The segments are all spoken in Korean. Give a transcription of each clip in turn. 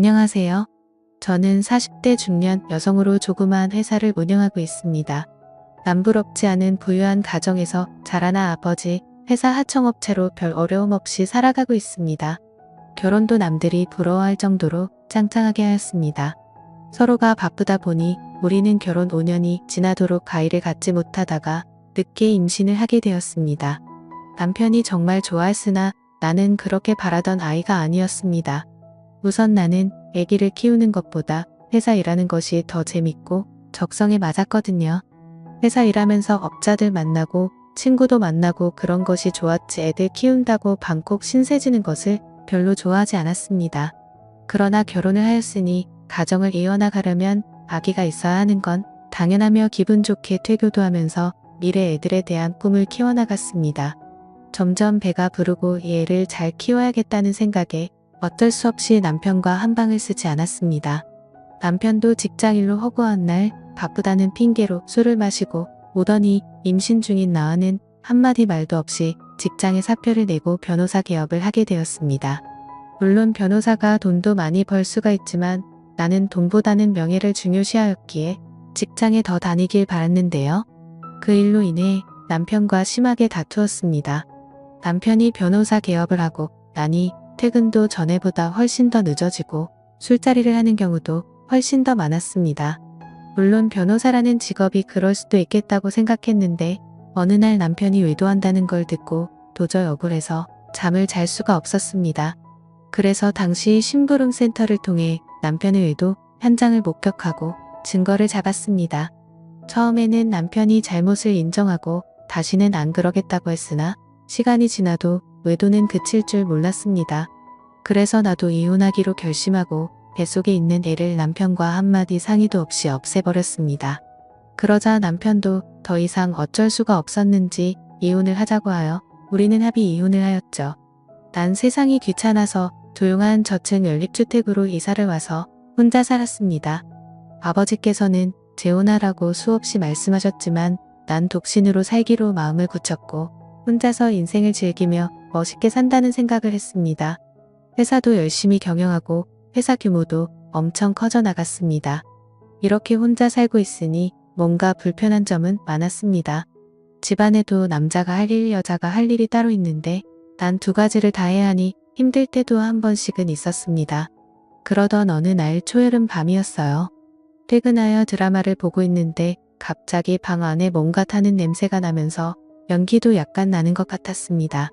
안녕하세요. 저는 40대 중년 여성으로 조그마한 회사를 운영하고 있습니다. 남부럽지 않은 부유한 가정에서 자라난 아버지, 회사 하청업체로 별 어려움 없이 살아가고 있습니다. 결혼도 남들이 부러워할 정도로 짱짱하게 하였습니다. 서로가 바쁘다 보니 우리는 결혼 5년이 지나도록 아이를 갖지 못하다가 늦게 임신을 하게 되었습니다. 남편이 정말 좋아했으나 나는 그렇게 바라던 아이가 아니었습니다. 우선 나는 아기를 키우는 것보다 회사 일하는 것이 더 재밌고 적성에 맞았거든요. 회사 일하면서 업자들 만나고 친구도 만나고 그런 것이 좋았지 애들 키운다고 방콕 신세지는 것을 별로 좋아하지 않았습니다. 그러나 결혼을 하였으니 가정을 이어나가려면 아기가 있어야 하는 건 당연하며 기분 좋게 퇴교도 하면서 미래 애들에 대한 꿈을 키워나갔습니다. 점점 배가 부르고 이 애를 잘 키워야겠다는 생각에 어쩔 수 없이 남편과 한방을 쓰지 않았습니다. 남편도 직장일로 허구한 날 바쁘다는 핑계로 술을 마시고 오더니 임신 중인 나와는 한마디 말도 없이 직장에 사표를 내고 변호사 개업을 하게 되었습니다. 물론 변호사가 돈도 많이 벌 수가 있지만 나는 돈보다는 명예를 중요시하였기에 직장에 더 다니길 바랐는데요. 그 일로 인해 남편과 심하게 다투었습니다. 남편이 변호사 개업을 하고 나니 퇴근도 전에보다 훨씬 더 늦어지고 술자리를 하는 경우도 훨씬 더 많았습니다. 물론 변호사라는 직업이 그럴 수도 있겠다고 생각했는데 어느 날 남편이 외도한다는 걸 듣고 도저히 억울해서 잠을 잘 수가 없었습니다. 그래서 당시 심부름센터를 통해 남편의 외도 현장을 목격하고 증거를 잡았습니다. 처음에는 남편이 잘못을 인정하고 다시는 안 그러겠다고 했으나 시간이 지나도 외도는 그칠 줄 몰랐습니다. 그래서 나도 이혼하기로 결심하고 뱃속에 있는 애를 남편과 한마디 상의도 없이 없애버렸습니다. 그러자 남편도 더 이상 어쩔 수가 없었는지 이혼을 하자고 하여 우리는 합의 이혼을 하였죠. 난 세상이 귀찮아서 조용한 저층 연립주택으로 이사를 와서 혼자 살았습니다. 아버지께서는 재혼하라고 수없이 말씀하셨지만 난 독신으로 살기로 마음을 굳혔고 혼자서 인생을 즐기며 멋있게 산다는 생각을 했습니다. 회사도 열심히 경영하고 회사 규모도 엄청 커져 나갔습니다. 이렇게 혼자 살고 있으니 뭔가 불편한 점은 많았습니다. 집안에도 남자가 할 일, 여자가 할 일이 따로 있는데 난 두 가지를 다 해야 하니 힘들 때도 한 번씩은 있었습니다. 그러던 어느 날 초여름 밤이었어요. 퇴근하여 드라마를 보고 있는데 갑자기 방 안에 뭔가 타는 냄새가 나면서 연기도 약간 나는 것 같았습니다.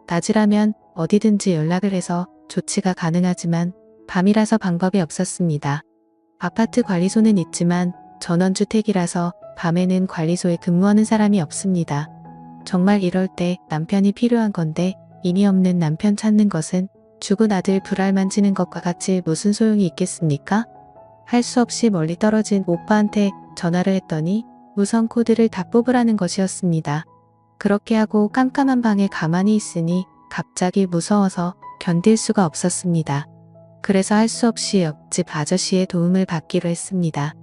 낮이라면 어디든지 연락을 해서 조치가 가능하지만 밤이라서 방법이 없었습니다. 아파트 관리소는 있지만 전원주택이라서 밤에는 관리소에 근무하는 사람이 없습니다. 정말 이럴 때 남편이 필요한 건데 의미 없는 남편 찾는 것은 죽은 아들 불알 만지는 것과 같이 무슨 소용이 있겠습니까? 할 수 없이 멀리 떨어진 오빠한테 전화를 했더니 무선 코드를 다 뽑으라는 것이었습니다. 그렇게 하고 깜깜한 방에 가만히 있으니 갑자기 무서워서 견딜 수가 없었습니다. 그래서 할 수 없이 옆집 아저씨의 도움을 받기로 했습니다.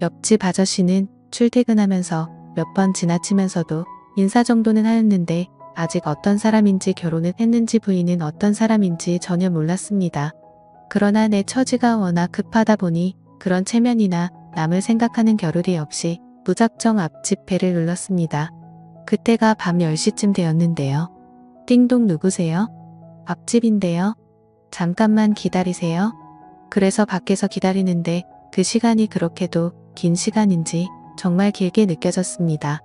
옆집 아저씨는 출퇴근하면서 몇 번 지나치면서도 인사 정도는 하였는데 아직 어떤 사람인지 결혼은 했는지 부인은 어떤 사람인지 전혀 몰랐습니다. 그러나 내 처지가 워낙 급하다 보니 그런 체면이나 남을 생각하는 겨를이 없이 무작정 앞집 벨을 눌렀습니다. 그때가 밤 10시쯤 되었는데요. 띵동 누구세요? 앞집인데요. 잠깐만 기다리세요. 그래서 밖에서 기다리는데 그 시간이 그렇게도 긴 시간인지 정말 길게 느껴졌습니다.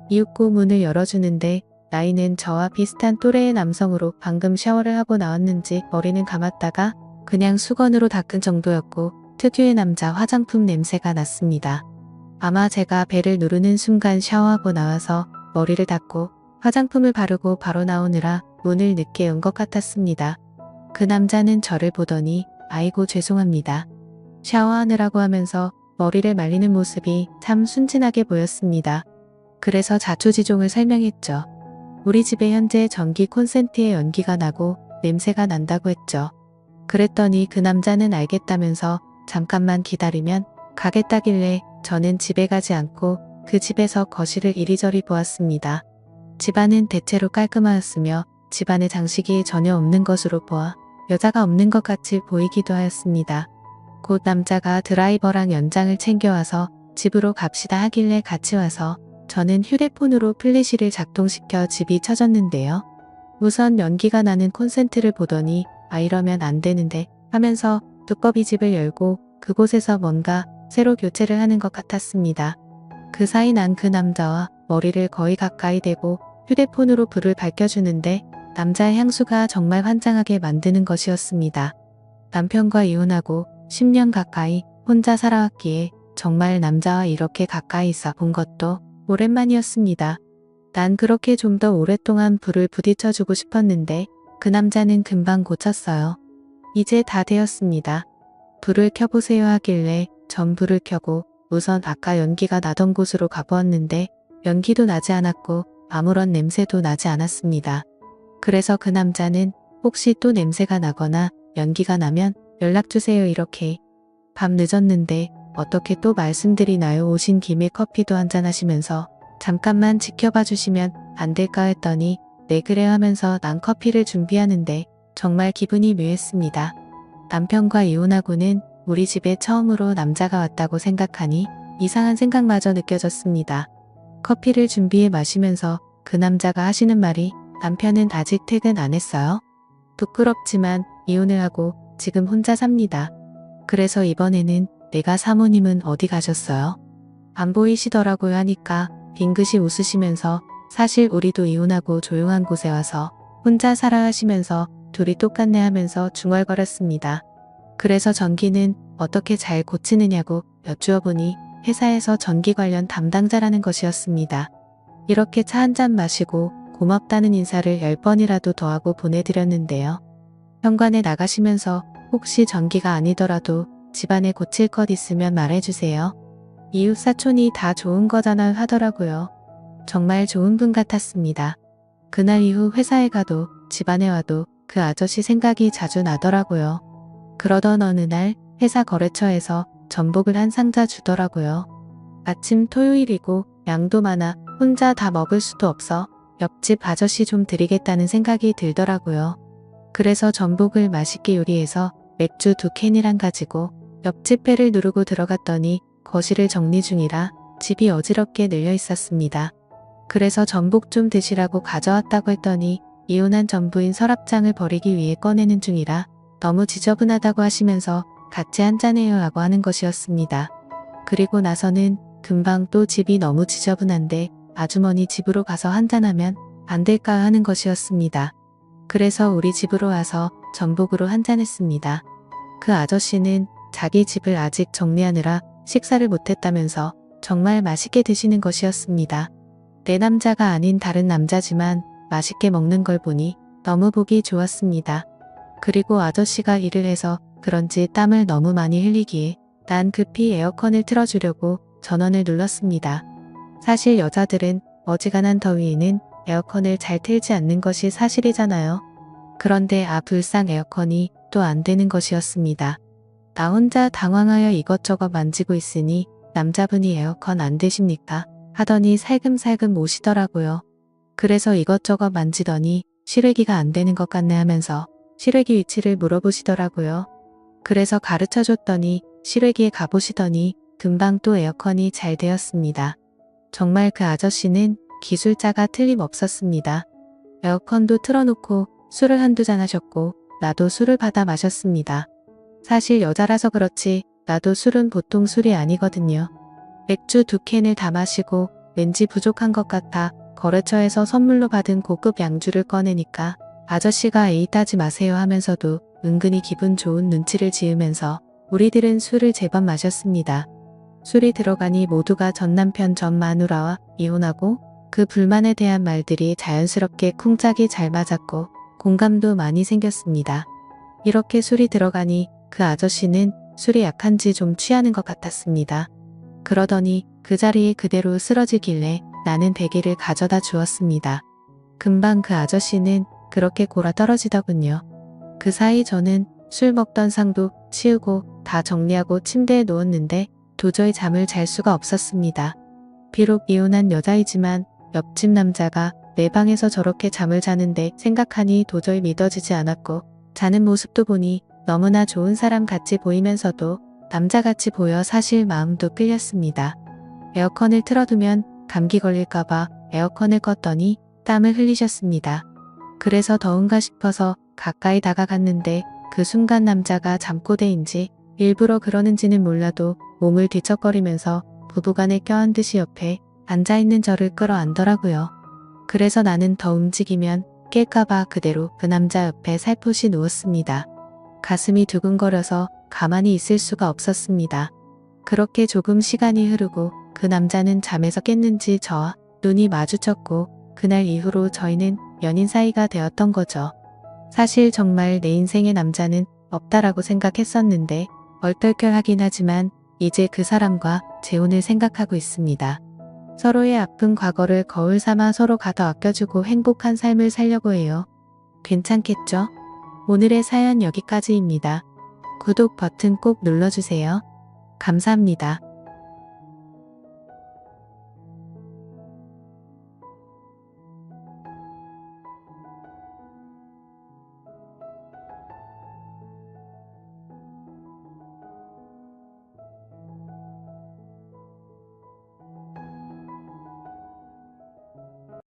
이윽고 문을 열어주는데 나이는 저와 비슷한 또래의 남성으로 방금 샤워를 하고 나왔는지 머리는 감았다가 그냥 수건으로 닦은 정도였고 특유의 남자 화장품 냄새가 났습니다. 아마 제가 벨을 누르는 순간 샤워하고 나와서 머리를 닦고 화장품을 바르고 바로 나오느라 문을 늦게 연 것 같았습니다. 그 남자는 저를 보더니 아이고 죄송합니다. 샤워하느라고 하면서 머리를 말리는 모습이 참 순진하게 보였습니다. 그래서 자초지종을 설명했죠. 우리 집에 현재 전기 콘센트에 연기가 나고 냄새가 난다고 했죠. 그랬더니 그 남자는 알겠다면서 잠깐만 기다리면 가겠다길래 저는 집에 가지 않고 그 집에서 거실을 이리저리 보았습니다. 집안은 대체로 깔끔하였으며 집안에 장식이 전혀 없는 것으로 보아 여자가 없는 것 같이 보이기도 하였습니다. 곧 남자가 드라이버랑 연장을 챙겨와서 집으로 갑시다 하길래 같이 와서 저는 휴대폰으로 플래시를 작동시켜 집이 쳐졌는데요. 우선 연기가 나는 콘센트를 보더니 이러면 안 되는데 하면서 두꺼비 집을 열고 그곳에서 뭔가 새로 교체를 하는 것 같았습니다. 그 사이 난 그 남자와 머리를 거의 가까이 대고 휴대폰으로 불을 밝혀주는데 남자의 향수가 정말 환장하게 만드는 것이었습니다. 남편과 이혼하고 10년 가까이 혼자 살아왔기에 정말 남자와 이렇게 가까이 있어 본 것도 오랜만이었습니다. 난 그렇게 좀 더 오랫동안 불을 부딪혀주고 싶었는데 그 남자는 금방 고쳤어요. 이제 다 되었습니다. 불을 켜보세요 하길래 전 불을 켜고 우선 아까 연기가 나던 곳으로 가보았는데 연기도 나지 않았고 아무런 냄새도 나지 않았습니다. 그래서 그 남자는 혹시 또 냄새가 나거나 연기가 나면 연락주세요 이렇게. 밤 늦었는데 어떻게 또 말씀드리나요? 오신 김에 커피도 한잔 하시면서 잠깐만 지켜봐 주시면 안 될까 했더니 네 그래 하면서 난 커피를 준비하는데 정말 기분이 묘했습니다. 남편과 이혼하고는 우리 집에 처음으로 남자가 왔다고 생각하니 이상한 생각마저 느껴졌습니다. 커피를 준비해 마시면서 그 남자가 하시는 말이 남편은 아직 퇴근 안 했어요? 부끄럽지만 이혼을 하고 지금 혼자 삽니다. 그래서 이번에는 내가 사모님은 어디 가셨어요? 안 보이시더라고요 하니까 빙긋이 웃으시면서 사실 우리도 이혼하고 조용한 곳에 와서 혼자 살아 하시면서 둘이 똑같네 하면서 중얼거렸습니다. 그래서 전기는 어떻게 잘 고치느냐고 여쭈어 보니 회사에서 전기 관련 담당자라는 것이었습니다. 이렇게 차 한잔 마시고 고맙다는 인사를 10번이라도 더 하고 보내드렸는데요. 현관에 나가시면서 혹시 전기가 아니더라도 집안에 고칠 것 있으면 말해주세요. 이웃 사촌이 다 좋은 거잖아요 하더라고요. 정말 좋은 분 같았습니다. 그날 이후 회사에 가도 집안에 와도 그 아저씨 생각이 자주 나더라고요. 그러던 어느 날 회사 거래처에서 전복을 한 상자 주더라고요. 마침 토요일이고 양도 많아 혼자 다 먹을 수도 없어 옆집 아저씨 좀 드리겠다는 생각이 들더라고요. 그래서 전복을 맛있게 요리해서 맥주 2캔이랑 가지고 옆집 배를 누르고 들어갔더니 거실을 정리 중이라 집이 어지럽게 늘려 있었습니다. 그래서 전복 좀 드시라고 가져왔다고 했더니 이혼한 전부인 서랍장을 버리기 위해 꺼내는 중이라 너무 지저분하다고 하시면서 같이 한잔해요 라고 하는 것이었습니다. 그리고 나서는 금방 또 집이 너무 지저분한데 아주머니 집으로 가서 한잔하면 안 될까 하는 것이었습니다. 그래서 우리 집으로 와서 전복으로 한잔했습니다. 그 아저씨는 자기 집을 아직 정리하느라 식사를 못했다면서 정말 맛있게 드시는 것이었습니다. 내 남자가 아닌 다른 남자지만 맛있게 먹는 걸 보니 너무 보기 좋았습니다. 그리고 아저씨가 일을 해서 그런지 땀을 너무 많이 흘리기에 난 급히 에어컨을 틀어주려고 전원을 눌렀습니다. 사실 여자들은 어지간한 더위에는 에어컨을 잘 틀지 않는 것이 사실이잖아요. 그런데 불상 에어컨이 또 안 되는 것이었습니다. 나 혼자 당황하여 이것저것 만지고 있으니 남자분이 에어컨 안 되십니까? 하더니 살금살금 오시더라고요. 그래서 이것저것 만지더니 실외기가 안 되는 것 같네 하면서 실외기 위치를 물어보시더라고요. 그래서 가르쳐 줬더니 실외기에 가보시더니 금방 또 에어컨이 잘 되었습니다. 정말 그 아저씨는 기술자가 틀림없었습니다. 에어컨도 틀어놓고 술을 한두 잔 하셨고 나도 술을 받아 마셨습니다. 사실 여자라서 그렇지 나도 술은 보통 술이 아니거든요. 맥주 2캔을 다 마시고 왠지 부족한 것 같아 거래처에서 선물로 받은 고급 양주를 꺼내니까 아저씨가 에이 따지 마세요 하면서도 은근히 기분 좋은 눈치를 지으면서 우리들은 술을 제법 마셨습니다. 술이 들어가니 모두가 전 남편 전 마누라와 이혼하고 그 불만에 대한 말들이 자연스럽게 쿵짝이 잘 맞았고 공감도 많이 생겼습니다. 이렇게 술이 들어가니 그 아저씨는 술이 약한지 좀 취하는 것 같았습니다. 그러더니 그 자리에 그대로 쓰러지길래 나는 베개를 가져다 주었습니다. 금방 그 아저씨는 그렇게 골아 떨어지더군요. 그 사이 저는 술 먹던 상도 치우고 다 정리하고 침대에 누웠는데 도저히 잠을 잘 수가 없었습니다. 비록 이혼한 여자이지만 옆집 남자가 내 방에서 저렇게 잠을 자는데 생각하니 도저히 믿어지지 않았고 자는 모습도 보니 너무나 좋은 사람 같이 보이면서도 남자같이 보여 사실 마음도 끌렸습니다. 에어컨을 틀어두면 감기 걸릴까봐 에어컨을 껐더니 땀을 흘리셨습니다. 그래서 더운가 싶어서 가까이 다가갔는데 그 순간 남자가 잠꼬대인지 일부러 그러는지는 몰라도 몸을 뒤척거리면서 부부간에 껴안듯이 옆에 앉아있는 저를 끌어안더라고요. 그래서 나는 더 움직이면 깰까봐 그대로 그 남자 옆에 살포시 누웠습니다. 가슴이 두근거려서 가만히 있을 수가 없었습니다. 그렇게 조금 시간이 흐르고 그 남자는 잠에서 깼는지 저와 눈이 마주쳤고 그날 이후로 저희는 연인 사이가 되었던 거죠. 사실 정말 내 인생의 남자는 없다라고 생각했었는데 얼떨결하긴 하지만 이제 그 사람과 재혼을 생각하고 있습니다. 서로의 아픈 과거를 거울 삼아 서로가 더 아껴주고 행복한 삶을 살려고 해요. 괜찮겠죠? 오늘의 사연 여기까지입니다. 구독 버튼 꼭 눌러주세요. 감사합니다.